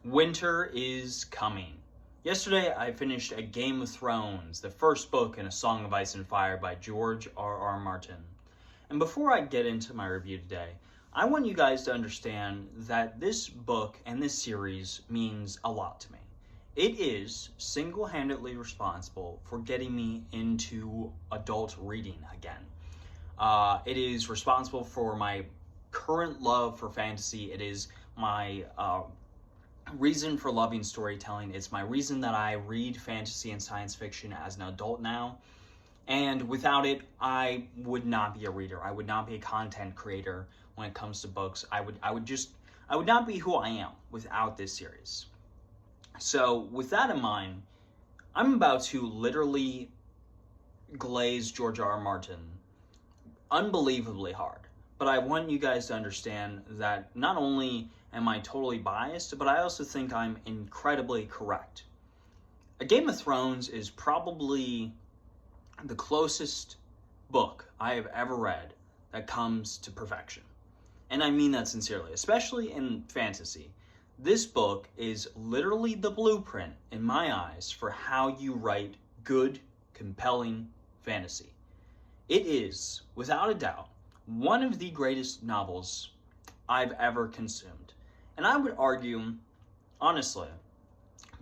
Winter is coming. Yesterday I finished A Game of Thrones, the first book in A Song of Ice and Fire by George R.R. Martin. And before I get into my review today, I want you guys to understand that this book and this series means a lot to me. It is single-handedly responsible for getting me into adult reading again. It is responsible for my current love for fantasy. It is my reason for loving storytelling. It's my reason that I read fantasy and science fiction as an adult now. And without it, I would not be a reader. I would not be a content creator when it comes to books. I would not be who I am without this series. So with that in mind, I'm about to literally glaze George R. R. Martin unbelievably hard. But I want you guys to understand that not only am I totally biased, but I also think I'm incredibly correct. A Game of Thrones is probably the closest book I have ever read that comes to perfection. And I mean that sincerely, especially in fantasy. This book is literally the blueprint, in my eyes, for how you write good, compelling fantasy. It is, without a doubt, one of the greatest novels I've ever consumed. And I would argue, honestly,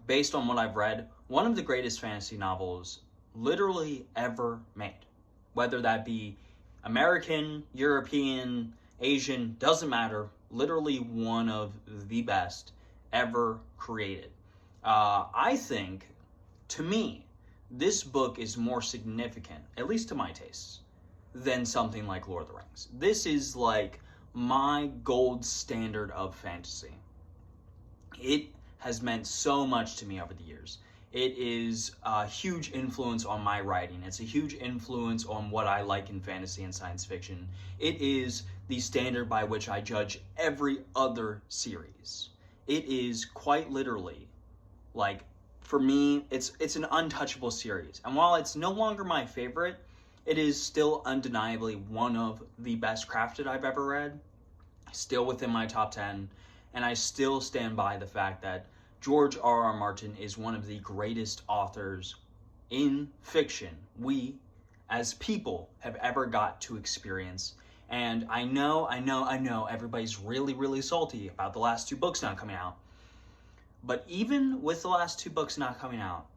based on what I've read, one of the greatest fantasy novels literally ever made. Whether that be American, European, Asian, doesn't matter. Literally one of the best ever created. I think, to me, this book is more significant, at least to my tastes, than something like Lord of the Rings. This is like my gold standard of fantasy. It has meant so much to me over the years. It is a huge influence on my writing. It's a huge influence on what I like in fantasy and science fiction. It is the standard by which I judge every other series. It is quite literally, like, for me, it's an untouchable series. And while it's no longer my favorite, it is still undeniably one of the best crafted I've ever read, still within my top 10, and I still stand by the fact that George R. R. Martin is one of the greatest authors in fiction we, as people, have ever got to experience. And I know everybody's really salty about the last two books not coming out. But even with the last two books not coming out,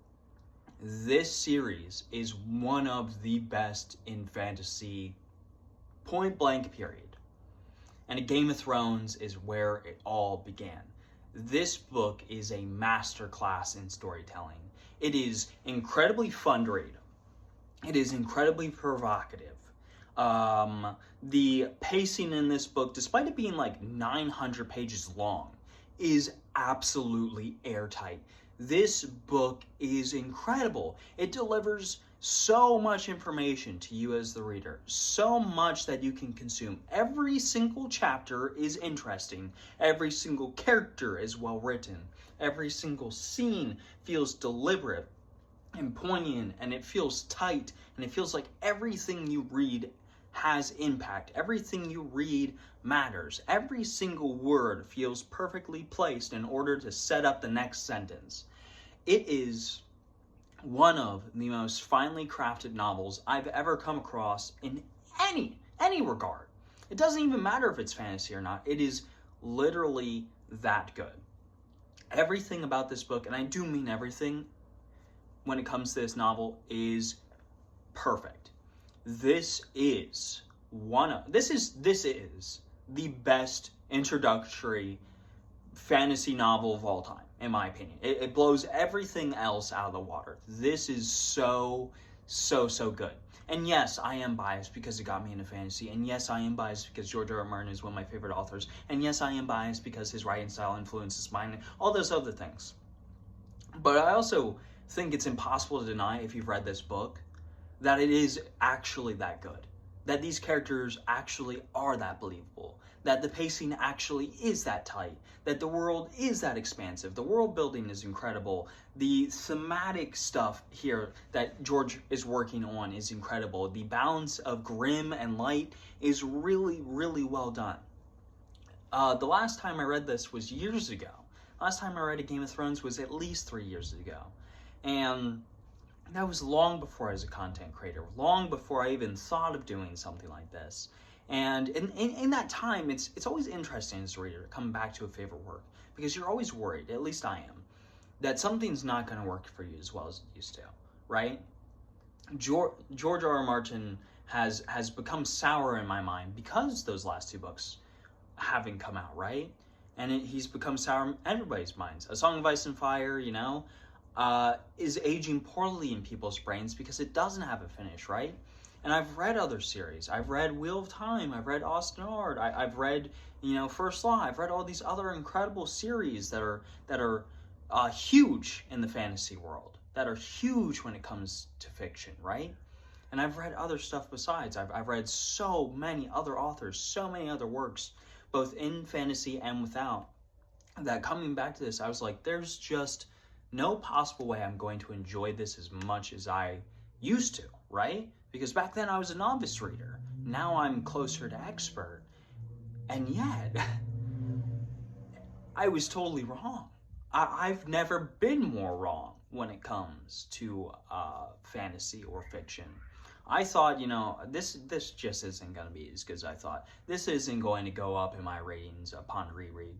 this series is one of the best in fantasy, point blank, period. And A Game of Thrones is where it all began. This book is a masterclass in storytelling. It is incredibly fun to read. It is incredibly provocative. The pacing in this book, despite it being like 900 pages long, is absolutely airtight. This book is incredible. It delivers so much information to you as the reader, so much that you can consume. Every single chapter is interesting. Every single character is well written. Every single scene feels deliberate and poignant, and it feels tight, and it feels like everything you read has impact. Everything you read matters. Every single word feels perfectly placed in order to set up the next sentence. It is one of the most finely crafted novels I've ever come across in any regard. It doesn't even matter if it's fantasy or not. It is literally that good. Everything about this book, and I do mean everything when it comes to this novel, is perfect. This is the best introductory fantasy novel of all time, in my opinion. It blows everything else out of the water. This is so good. And yes, I am biased because it got me into fantasy. And yes, I am biased because George R. R. Martin is one of my favorite authors. And yes, I am biased because his writing style influences mine, all those other things. But I also think it's impossible to deny, if you've read this book, that it is actually that good. That these characters actually are that believable. That the pacing actually is that tight. That the world is that expansive. The world building is incredible. The thematic stuff here that George is working on is incredible. The balance of grim and light is really well done. The last time I read this was years ago. Last time I read a Game of Thrones was at least 3 years ago. And that was long before I was a content creator, long before I even thought of doing something like this. And in that time, it's always interesting as a reader to come back to a favorite work, because you're always worried, at least I am, that something's not going to work for you as well as it used to, right? George R.R. Martin has become sour in my mind because those last 2 books haven't come out, right? And he's become sour in everybody's minds. A Song of Ice and Fire, is aging poorly in people's brains because it doesn't have a finish, right? And I've read other series. I've read Wheel of Time. I've read Ostenard. I've read, First Law. I've read all these other incredible series that are huge in the fantasy world, that are huge when it comes to fiction, right? And I've read other stuff besides. I've read so many other authors, so many other works, both in fantasy and without, that coming back to this, I was like, there's just no possible way I'm going to enjoy this as much as I used to, right? Because back then I was a novice reader. Now I'm closer to expert. And yet, I was totally wrong. I've never been more wrong when it comes to fantasy or fiction. I thought, this just isn't going to be as good as I thought. This isn't going to go up in my ratings upon reread.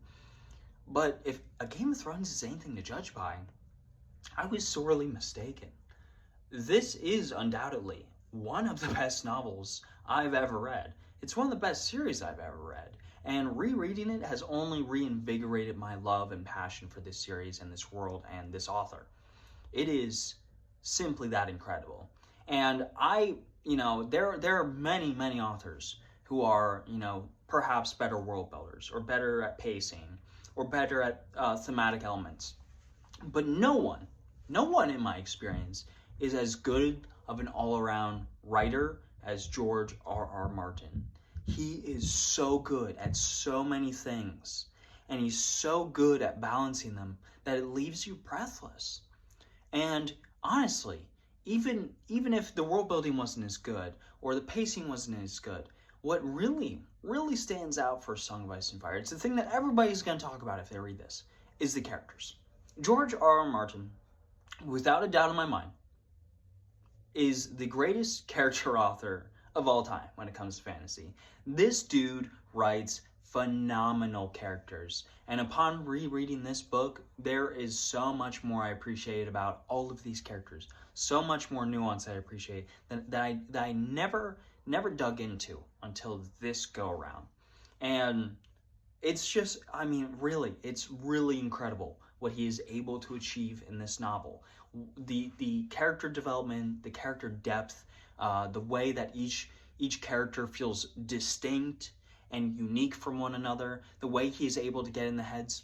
But if A Game of Thrones is anything to judge by, I was sorely mistaken. This is undoubtedly one of the best novels I've ever read. It's one of the best series I've ever read. And rereading it has only reinvigorated my love and passion for this series and this world and this author. It is simply that incredible. And there are many, many authors who are, perhaps better world builders or better at pacing or better at thematic elements. But no one in my experience is as good of an all-around writer as George R.R. Martin. He is so good at so many things, and he's so good at balancing them that it leaves you breathless. And honestly, even if the world building wasn't as good or the pacing wasn't as good, what really, really stands out for Song of Ice and Fire, it's the thing that everybody's going to talk about if they read this, is the characters. George R.R. Martin, without a doubt in my mind, is the greatest character author of all time when it comes to fantasy. This dude writes phenomenal characters, and upon rereading this book, there is so much more I appreciate about all of these characters, so much more nuance I appreciate that I never dug into until this go around. And it's just, really, it's really incredible what he is able to achieve in this novel. The character development, the character depth, the way that each character feels distinct and unique from one another, the way he is able to get in the heads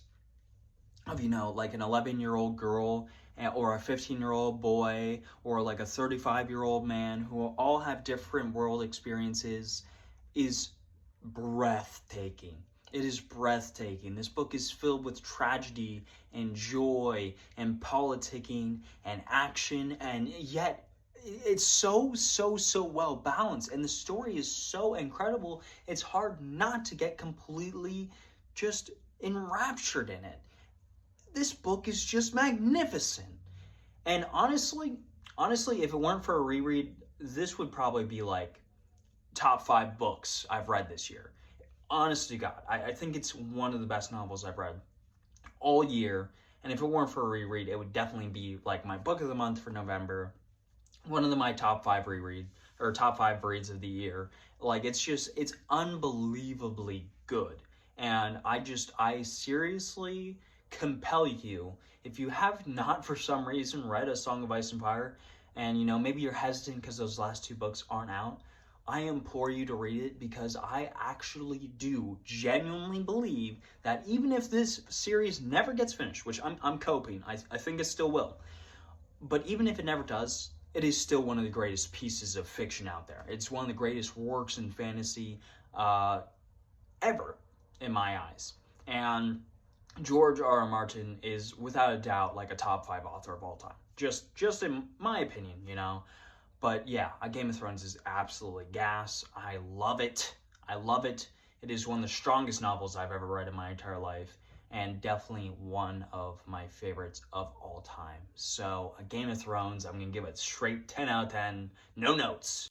of, like an 11-year-old girl or a 15-year-old boy or like a 35-year-old man who all have different world experiences is breathtaking. It is breathtaking. This book is filled with tragedy and joy and politicking and action, and yet it's so well balanced, and the story is so incredible, it's hard not to get completely just enraptured in it. This book is just magnificent. And honestly, if it weren't for a reread, this would probably be like top 5 books I've read this year. Honest to God, I think it's one of the best novels I've read all year. And if it weren't for a reread, it would definitely be like my book of the month for November. One of my top 5 top 5 reads of the year. Like, it's unbelievably good. And I seriously compel you, if you have not for some reason read A Song of Ice and Fire, and maybe you're hesitant because those last 2 books aren't out, I implore you to read it, because I actually do genuinely believe that even if this series never gets finished, which I'm coping, I think it still will, but even if it never does, it is still one of the greatest pieces of fiction out there. It's one of the greatest works in fantasy ever, in my eyes. And George R.R. Martin is without a doubt like a top 5 author of all time. Just in my opinion, But yeah, A Game of Thrones is absolutely gas. I love it. It is one of the strongest novels I've ever read in my entire life. and definitely one of my favorites of all time. So, Game of Thrones, I'm going to give it straight 10 out of 10, no notes.